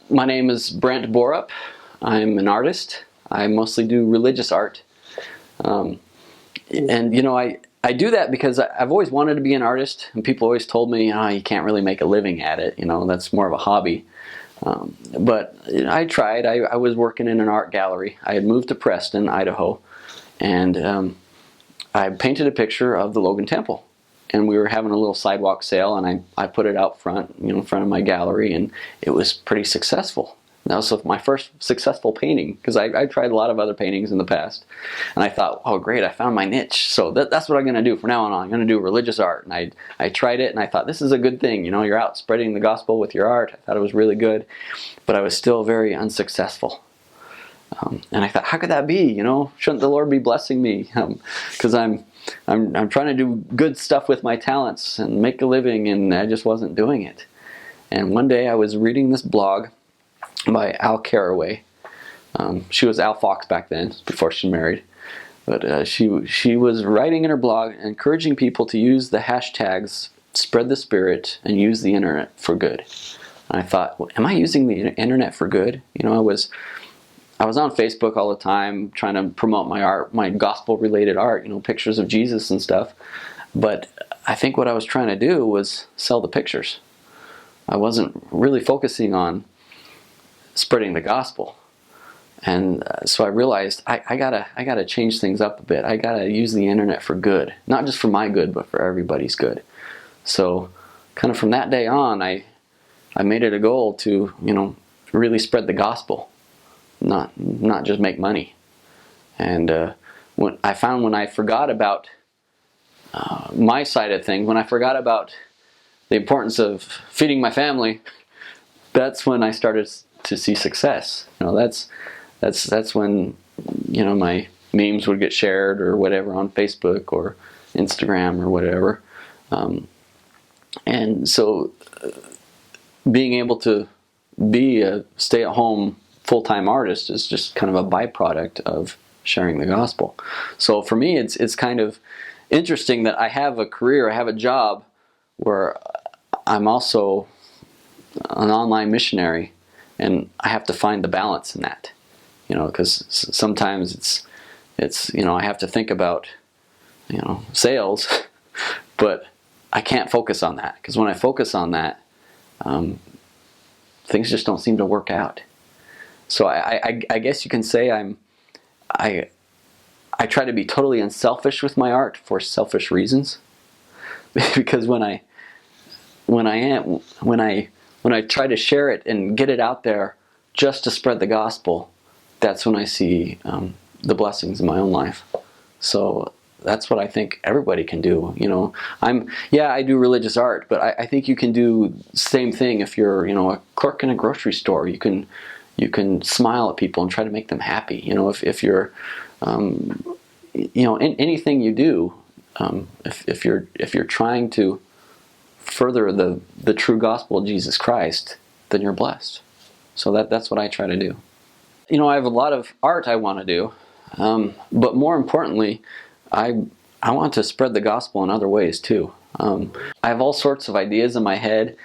My name is Brent Borup. I'm an artist. I mostly do religious art. And I do that because I've always wanted to be an artist, and people always told me, you can't really make a living at it, that's more of a hobby. But I tried. I was working in an art gallery. I had moved to Preston, Idaho, and I painted a picture of the Logan Temple. And we were having a little sidewalk sale, and I put it out front, in front of my gallery, and it was pretty successful. That was my first successful painting, because I tried a lot of other paintings in the past, and I thought, oh great, I found my niche. So that's what I'm going to do from now on. I'm going to do religious art, and I tried it, and I thought, this is a good thing. You're out spreading the gospel with your art. I thought it was really good, but I was still very unsuccessful. And I thought, how could that be? Shouldn't the Lord be blessing me? Because I'm trying to do good stuff with my talents and make a living, and I just wasn't doing it. And one day I was reading this blog by Al Caraway. She was Al Fox back then, before she married. But she was writing in her blog, encouraging people to use the hashtags spread the spirit and use the internet for good. And I thought, well, am I using the internet for good? I was on Facebook all the time trying to promote my art, my gospel-related art, pictures of Jesus and stuff. But I think what I was trying to do was sell the pictures. I wasn't really focusing on spreading the gospel. And so I realized I gotta change things up a bit. I gotta use the internet for good, not just for my good, but for everybody's good. So kind of from that day on, I made it a goal to really spread the gospel. Not just make money. And when I forgot about my side of things, when I forgot about the importance of feeding my family, that's when I started to see success. That's when my memes would get shared or whatever on Facebook or Instagram or whatever. And so being able to be a stay-at-home full-time artist is just kind of a byproduct of sharing the gospel. So for me, it's kind of interesting that I have a career, I have a job where I'm also an online missionary, and I have to find the balance in that, because sometimes it's I have to think about sales, but I can't focus on that, because when I focus on that, things just don't seem to work out. So I guess you can say I try to be totally unselfish with my art for selfish reasons, because when I try to share it and get it out there just to spread the gospel, that's when I see the blessings in my own life. So that's what I think everybody can do. I do religious art, but I think you can do the same thing if you're a clerk in a grocery store. You can smile at people and try to make them happy. If you're, in anything you do, if you're trying to further the true gospel of Jesus Christ, then you're blessed. So that's what I try to do. I have a lot of art I want to do, but more importantly, I want to spread the gospel in other ways too. I have all sorts of ideas in my head.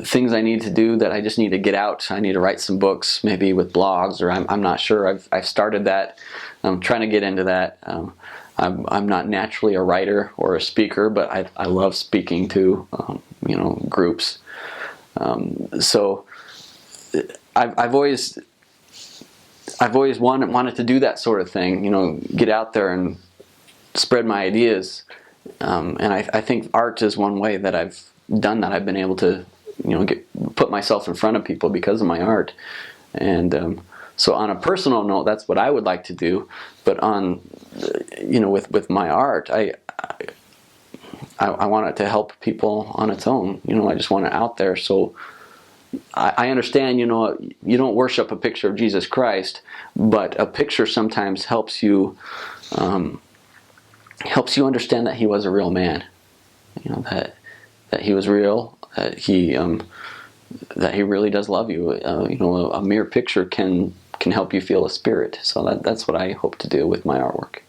Things I need to do that I just need to get out. I need to write some books, maybe with blogs, or I'm not sure. I've started that. I'm trying to get into that. I'm not naturally a writer or a speaker, but I love speaking to groups. So I've always wanted to do that sort of thing. Get out there and spread my ideas. And I think art is one way that I've done that. I've been able to put myself in front of people because of my art. And so on a personal note, that's what I would like to do. But on with my art, I want it to help people on its own. I just want it out there. So I understand, you don't worship a picture of Jesus Christ, but a picture sometimes helps you understand that he was a real man. That he was real, that he really does love you. A mere picture can help you feel a spirit. So that's what I hope to do with my artwork.